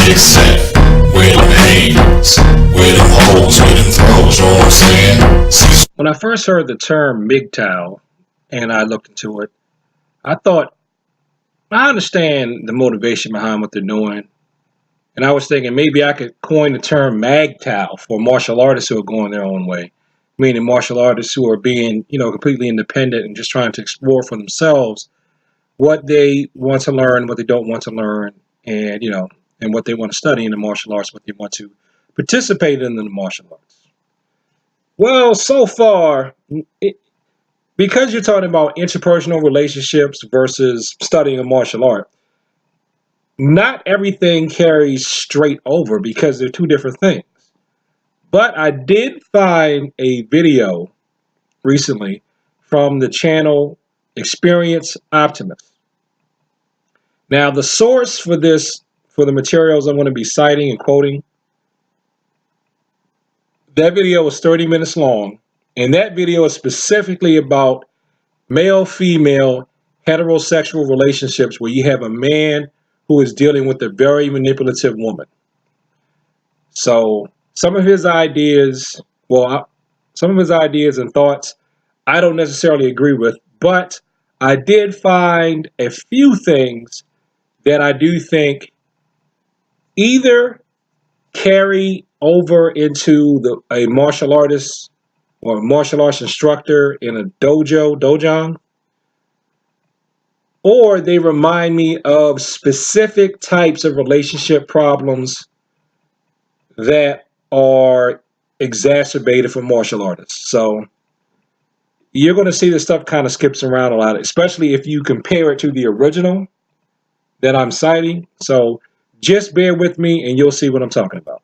get set. Where them haters, where them hoes, where them throws, you know what I'm saying? Cecil. When I first heard the term MGTOW and I looked into it, I thought, I understand the motivation behind what they're doing. And I was thinking maybe I could coin the term MAGTOW for martial artists who are going their own way, meaning martial artists who are being, completely independent and just trying to explore for themselves what they want to learn, what they don't want to learn, and, and what they want to study in the martial arts, what they want to participate in the martial arts. Well, so far, because you're talking about interpersonal relationships versus studying a martial art, not everything carries straight over because they're two different things. But I did find a video recently from the channel Experience Optimist. Now, the source for the materials I'm going to be citing and quoting, that video is 30 minutes long, and that video is specifically about male-female heterosexual relationships where you have a man who is dealing with a very manipulative woman. So some of his ideas, and thoughts, I don't necessarily agree with, but I did find a few things that I do think either carry over into a martial artist or a martial arts instructor in a dojang, or they remind me of specific types of relationship problems that are exacerbated for martial artists. So you're going to see this stuff kind of skips around a lot, especially if you compare it to the original that I'm citing. So just bear with me and you'll see what I'm talking about.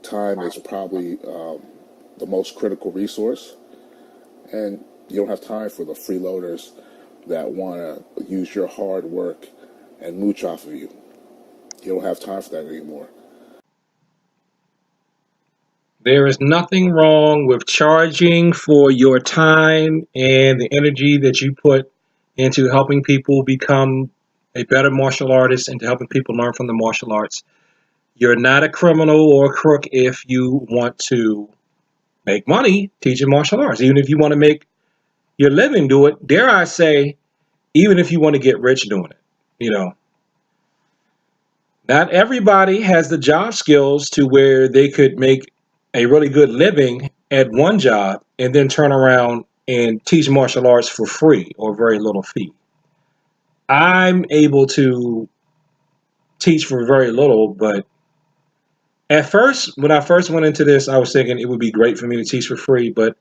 Time is probably the most critical resource, and you don't have time for the freeloaders that want to use your hard work and mooch off of you. You don't have time for that anymore. There is nothing wrong with charging for your time and the energy that you put into helping people become a better martial artist and to helping people learn from the martial arts. You're not a criminal or a crook if you want to make money teaching martial arts. Even if you want to make your living do it, dare I say, even if you want to get rich doing it, Not everybody has the job skills to where they could make a really good living at one job and then turn around and teach martial arts for free or very little fee. I'm able to teach for very little, but at first, when I first went into this, I was thinking it would be great for me to teach for free, but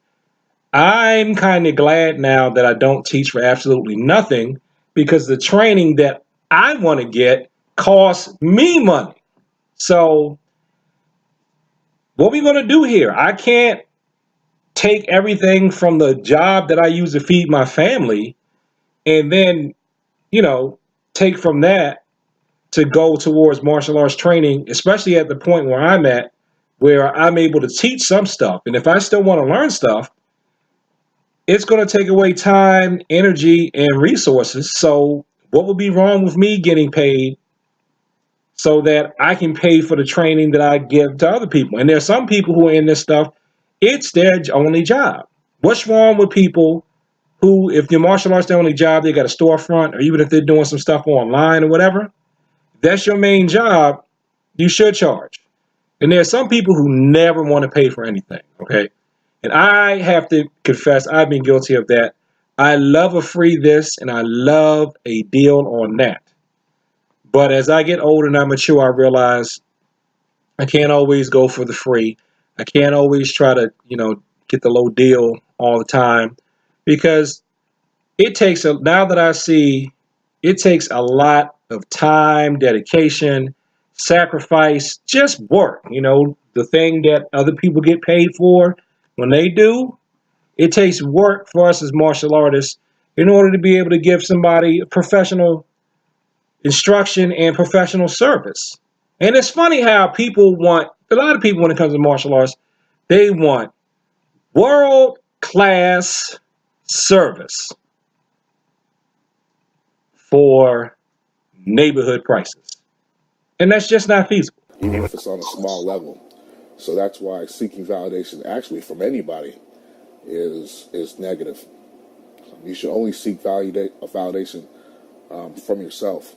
I'm kind of glad now that I don't teach for absolutely nothing because the training that I want to get costs me money. So what are we going to do here? I can't take everything from the job that I use to feed my family and then, take from that to go towards martial arts training, especially at the point where I'm at, where I'm able to teach some stuff. And if I still want to learn stuff, it's going to take away time, energy, and resources. So what would be wrong with me getting paid so that I can pay for the training that I give to other people? And there's some people who are in this stuff, it's their only job. What's wrong with people who, if your martial arts their only job, they got a storefront, or even if they're doing some stuff online or whatever, that's your main job, you should charge. And there are some people who never want to pay for anything, okay? And I have to confess, I've been guilty of that. I love a free this and I love a deal on that. But as I get older and I mature, I realize I can't always go for the free. I can't always try to, get the low deal all the time because now that I see, it takes a lot of time, dedication, sacrifice, just work. The thing that other people get paid for, when they do, it takes work for us as martial artists in order to be able to give somebody professional instruction and professional service. And it's funny how a lot of people when it comes to martial arts, they want world-class service for neighborhood prices. And that's just not feasible. even if it's on a small level. So that's why seeking validation actually from anybody is negative. You should only seek validation from yourself.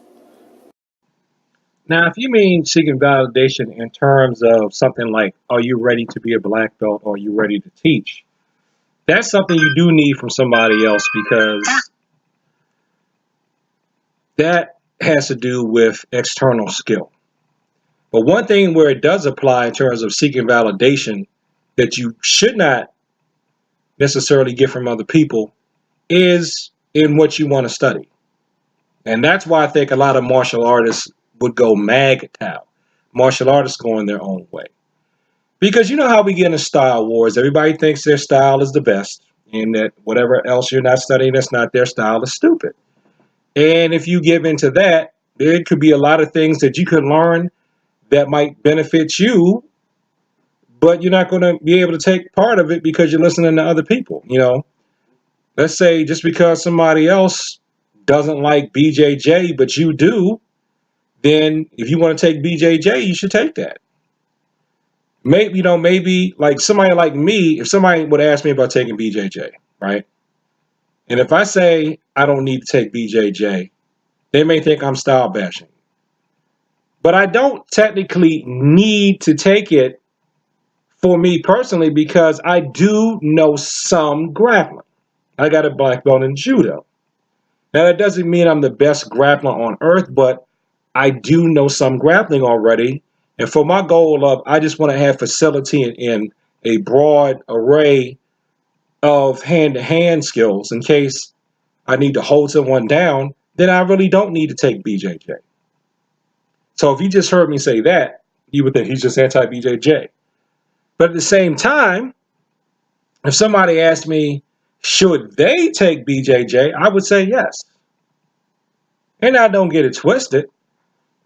Now, if you mean seeking validation in terms of something like, are you ready to be a black belt or are you ready to teach? That's something you do need from somebody else because that has to do with external skill. But one thing where it does apply in terms of seeking validation that you should not necessarily get from other people is in what you want to study. And that's why I think a lot of martial artists would go MAGTOW. Martial artists going their own way. Because you know how we get in style wars. Everybody thinks their style is the best, and that whatever else you're not studying that's not their style is stupid. And if you give into that, there could be a lot of things that you could learn that might benefit you, but you're not going to be able to take part of it because you're listening to other people. Let's say just because somebody else doesn't like BJJ, but you do, then if you want to take BJJ, you should take that. Maybe like somebody like me, if somebody would ask me about taking BJJ, right? And if I say I don't need to take BJJ, they may think I'm style bashing. But I don't technically need to take it for me personally because I do know some grappling. I got a black belt in judo. Now, that doesn't mean I'm the best grappler on earth, but I do know some grappling already. And for my goal of, I just want to have facility in a broad array of hand-to-hand skills in case I need to hold someone down, then I really don't need to take BJJ. So if you just heard me say that, you would think he's just anti-BJJ. But at the same time, if somebody asked me, should they take BJJ, I would say yes. And I don't get it twisted.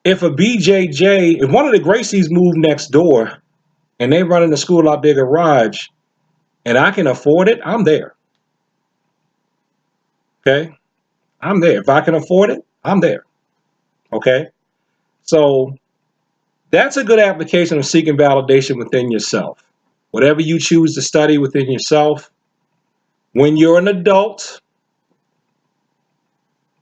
If one of the Gracies moved next door and they run in the school out their garage and I can afford it, I'm there. Okay? I'm there. If I can afford it, I'm there. Okay? So that's a good application of seeking validation within yourself. Whatever you choose to study within yourself, when you're an adult,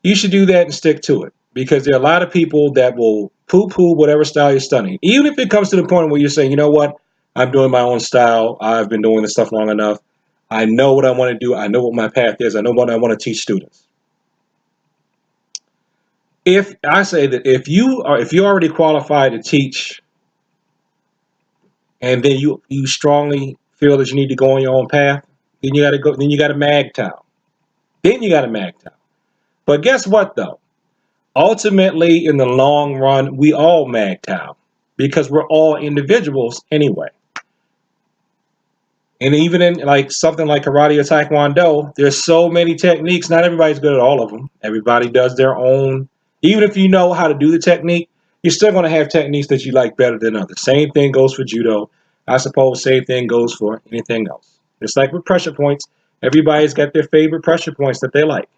you should do that and stick to it. Because there are a lot of people that will poo-poo whatever style you're studying. Even if it comes to the point where you're saying, you know what, I'm doing my own style. I've been doing this stuff long enough. I know what I want to do. I know what my path is. I know what I want to teach students. If I say that if you're already qualified to teach and then you strongly feel that you need to go on your own path, then you got to go. Then you got to MAGTOW. Then you got to MAGTOW. But guess what though? Ultimately, in the long run, we all MAGTOW because we're all individuals anyway. And even in like something like karate or taekwondo, there's so many techniques. Not everybody's good at all of them. Everybody does their own. Even if you know how to do the technique, you're still going to have techniques that you like better than others. Same thing goes for judo. I suppose same thing goes for anything else. It's like with pressure points. Everybody's got their favorite pressure points that they like.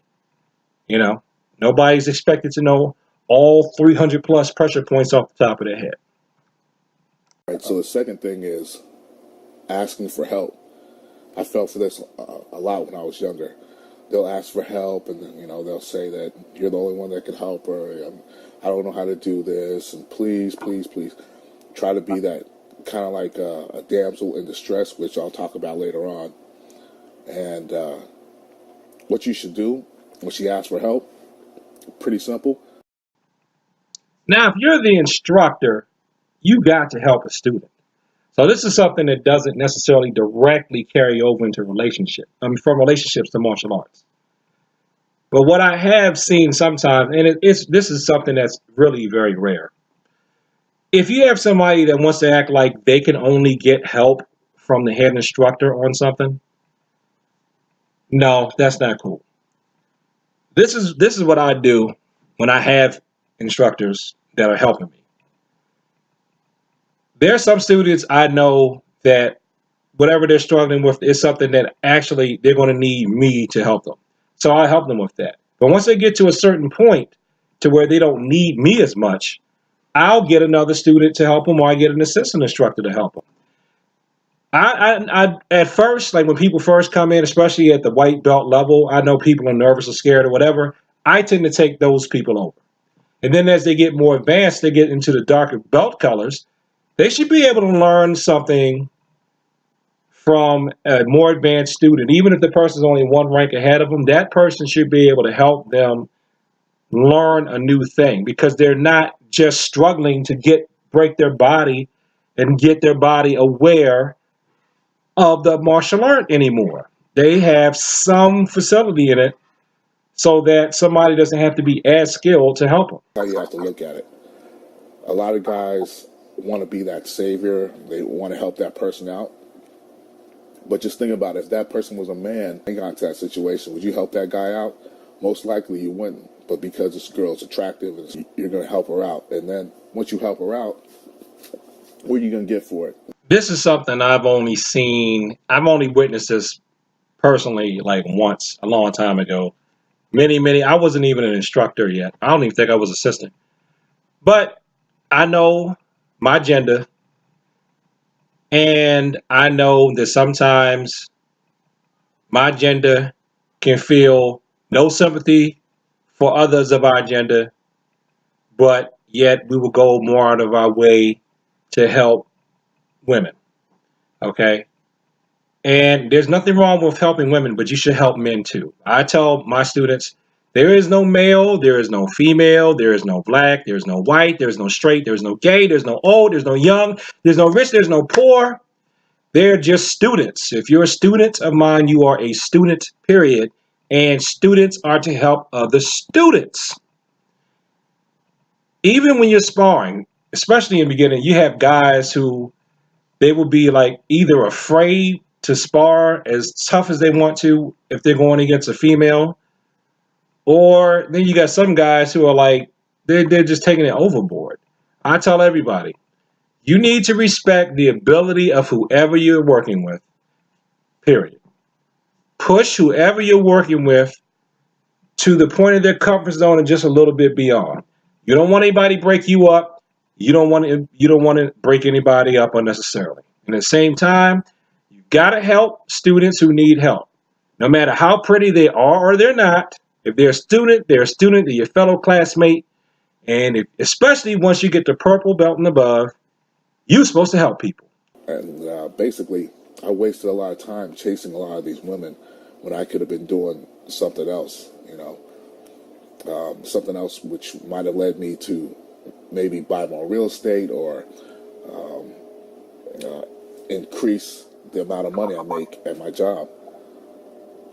Nobody's expected to know all 300 plus pressure points off the top of their head. Right. So the second thing is asking for help. I felt for this a lot when I was younger. They'll ask for help, and then they'll say that you're the only one that can help, or I don't know how to do this, and please, please, please, try to be that kind of like a damsel in distress, which I'll talk about later on. And what you should do when she asks for help, pretty simple. Now, if you're the instructor, you got to help a student. So this is something that doesn't necessarily directly carry over into from relationships to martial arts. But what I have seen sometimes, and this is something that's really very rare. If you have somebody that wants to act like they can only get help from the head instructor on something, no, that's not cool. This is what I do when I have instructors that are helping me. There are some students I know that whatever they're struggling with is something that actually they're going to need me to help them. So I help them with that. But once they get to a certain point to where they don't need me as much, I'll get another student to help them, or I get an assistant instructor to help them. I at first, like when people first come in, especially at the white belt level, I know people are nervous or scared or whatever. I tend to take those people over. And then as they get more advanced, they get into the darker belt colors. They should be able to learn something from a more advanced student. Even if the person's only one rank ahead of them, that person should be able to help them learn a new thing, because they're not just struggling to break their body and get their body aware of the martial art anymore. They have some facility in it so that somebody doesn't have to be as skilled to help them. How you have to look at it. A lot of guys want to be that savior. They want to help that person out. But just think about it. If that person was a man and got into that situation, would you help that guy out? Most likely you wouldn't. But because this girl is attractive, you're going to help her out. And then once you help her out, what are you going to get for it? This is something I've only witnessed this personally like once, a long time ago. I wasn't even an instructor yet. I don't even think I was assistant. But I know my gender, and I know that sometimes my gender can feel no sympathy for others of our gender, but yet we will go more out of our way to help women. Okay? And there's nothing wrong with helping women, but you should help men too. I tell my students, there is no male, there is no female, there is no black, there's no white, there's no straight, there's no gay, there's no old, there's no young, there's no rich, there's no poor. They're just students. If you're a student of mine, you are a student, period. And students are to help other students. Even when you're sparring, especially in the beginning, you have guys who they will be like either afraid to spar as tough as they want to if they're going against a female, or then you got some guys who are like they're just taking it overboard. I tell everybody, you need to respect the ability of whoever you're working with, period. Push whoever you're working with to the point of their comfort zone and just a little bit beyond. You don't want anybody to break you up. You don't want to break anybody up unnecessarily. And at the same time, you got to help students who need help. No matter how pretty they are or they're not, if they're a student, they're your fellow classmate. And especially once you get the purple belt and above, you're supposed to help people. And basically, I wasted a lot of time chasing a lot of these women when I could have been doing something else, something else which might have led me to maybe buy more real estate or increase the amount of money I make at my job.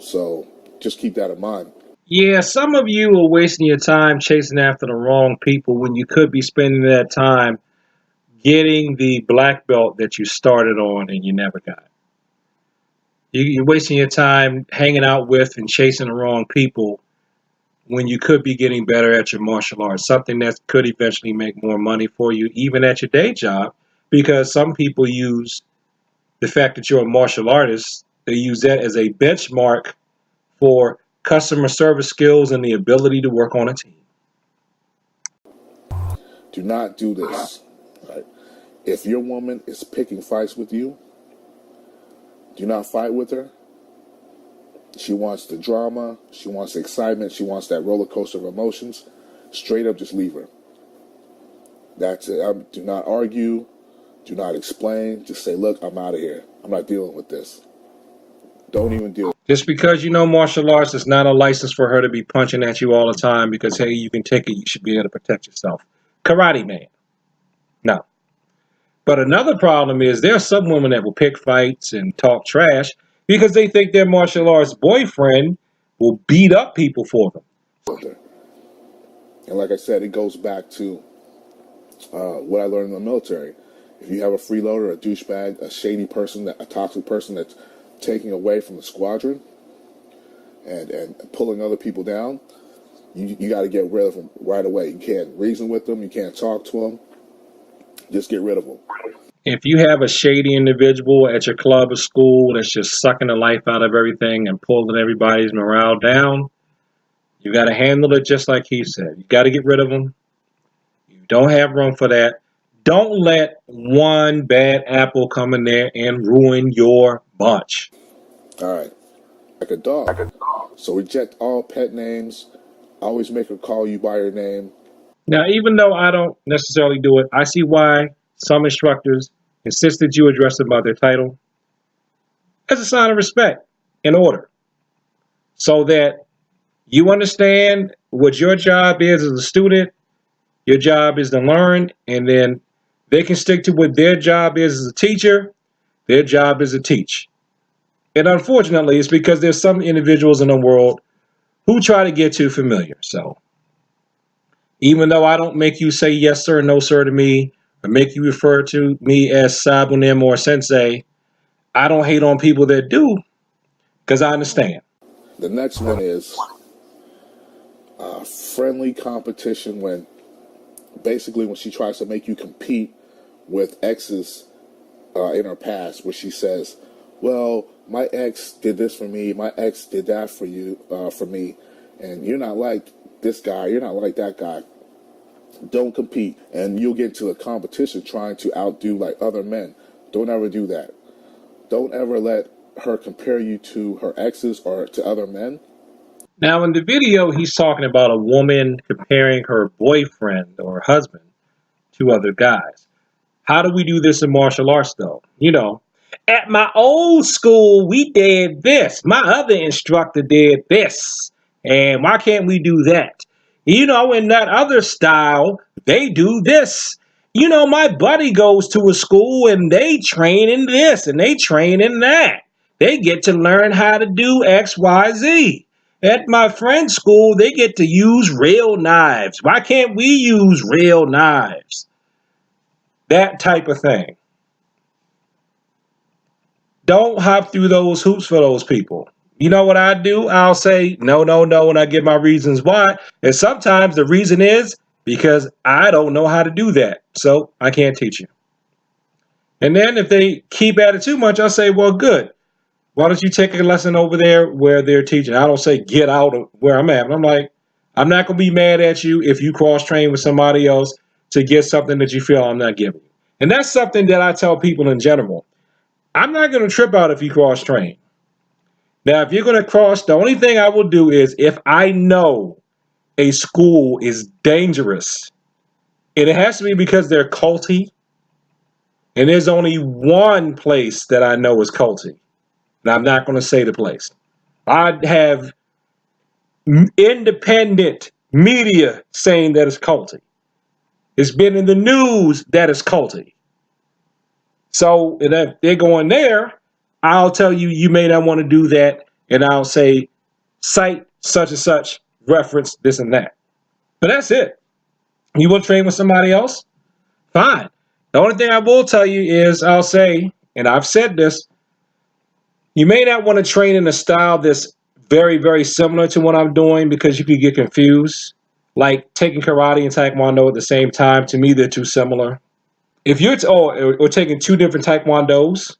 So just keep that in mind. Yeah, some of you are wasting your time chasing after the wrong people when you could be spending that time getting the black belt that you started on and you never got. You're wasting your time hanging out with and chasing the wrong people when you could be getting better at your martial arts, something that could eventually make more money for you, even at your day job, because some people use the fact that you're a martial artist, they use that as a benchmark for customer service skills and the ability to work on a team. Do not do this. Right? If your woman is picking fights with you, do not fight with her. She wants the drama. She wants the excitement. She wants that roller coaster of emotions. Straight up, just leave her. That's it. Do not argue. Do not explain. Just say, look, I'm out of here. I'm not dealing with this. Don't even deal. Just because you know martial arts is not a license for her to be punching at you all the time because, hey, you can take it. You should be able to protect yourself. Karate man. No. But another problem is there are some women that will pick fights and talk trash because they think their martial arts boyfriend will beat up people for them. And like I said, it goes back to what I learned in the military. If you have a freeloader, a douchebag, a shady person, a toxic person that's taking away from the squadron and pulling other people down, you got to get rid of them right away. You can't reason with them. You can't talk to them. Just get rid of them. If you have a shady individual at your club or school that's just sucking the life out of everything and pulling everybody's morale down, you got to handle it just like he said. You got to get rid of them. You Don't have room for that. Don't let one bad apple come in there and ruin your bunch. All right. Like a dog. So reject all pet names. Always make her call you by your name. Now, even though I don't necessarily do it, I see why some instructors insist that you address them by their title as a sign of respect and order, so that you understand what your job is as a student. Your job is to learn, and then they can stick to what their job is as a teacher. Their job is to teach. And unfortunately, it's because there's some individuals in the world who try to get too familiar. So even though I don't make you say yes sir, no sir to me, or make you refer to me as Sabunim or Sensei, I don't hate on people that do, because I understand. The next one is friendly competition, when basically when she tries to make you compete with exes in her past, where she says, well, my ex did this for me, my ex did that for you, for me, and you're not like this guy, you're not like that guy. Don't compete, and you'll get into a competition trying to outdo like other men. Don't ever do that. Don't ever let her compare you to her exes or to other men. Now, in the video, he's talking about a woman comparing her boyfriend or husband to other guys. How do we do this in martial arts, though? At my old school, we did this. My other instructor did this. And why can't we do that? In that other style, they do this. My buddy goes to a school and they train in this and they train in that. They get to learn how to do X, Y, Z. At my friend's school, they get to use real knives. Why can't we use real knives? That type of thing. Don't hop through those hoops for those people. You know what I do? I'll say no, no, no, and I give my reasons why. And sometimes the reason is because I don't know how to do that. So I can't teach you. And then if they keep at it too much, I'll say, well, good. Why don't you take a lesson over there where they're teaching? I don't say get out of where I'm at. I'm like, I'm not going to be mad at you if you cross-train with somebody else to get something that you feel I'm not giving you. And that's something that I tell people in general. I'm not going to trip out if you cross-train. Now, if you're going to cross, the only thing I will do is if I know a school is dangerous, and it has to be because they're culty, and there's only one place that I know is culty, and I'm not going to say the place. I'd have independent media saying that it's culty. It's been in the news that it's culty. So if they're going there, I'll tell you, you may not want to do that. And I'll say, cite such and such, reference this and that. But that's it. You want to train with somebody else? Fine. The only thing I will tell you is I'll say, and I've said this, you may not want to train in a style that's very, very similar to what I'm doing because you could get confused. Like taking karate and taekwondo at the same time, to me, they're too similar. If you're or taking two different taekwondos,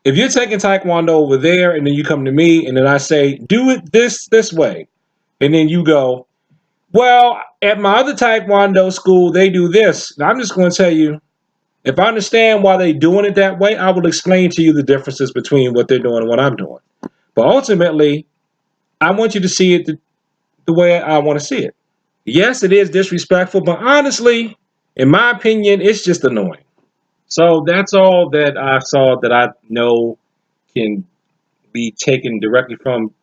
if you're taking taekwondo over there and then you come to me and then I say, do it this way. And then you go, well, at my other taekwondo school, they do this. And I'm just going to tell you, if I understand why they're doing it that way, I will explain to you the differences between what they're doing and what I'm doing. But ultimately, I want you to see it the way I want to see it. Yes, it is disrespectful, but honestly, in my opinion, it's just annoying. So that's all that I saw that I know can be taken directly from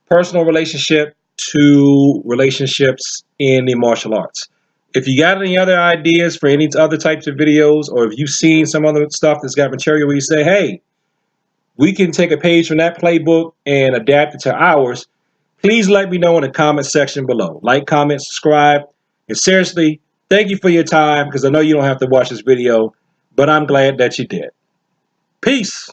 personal relationship to relationships in the martial arts. If you got any other ideas for any other types of videos, or if you've seen some other stuff that's got material where you say, hey, we can take a page from that playbook and adapt it to ours, please let me know in the comment section below. Like, comment, subscribe, and seriously, thank you for your time, because I know you don't have to watch this video, but I'm glad that you did. Peace.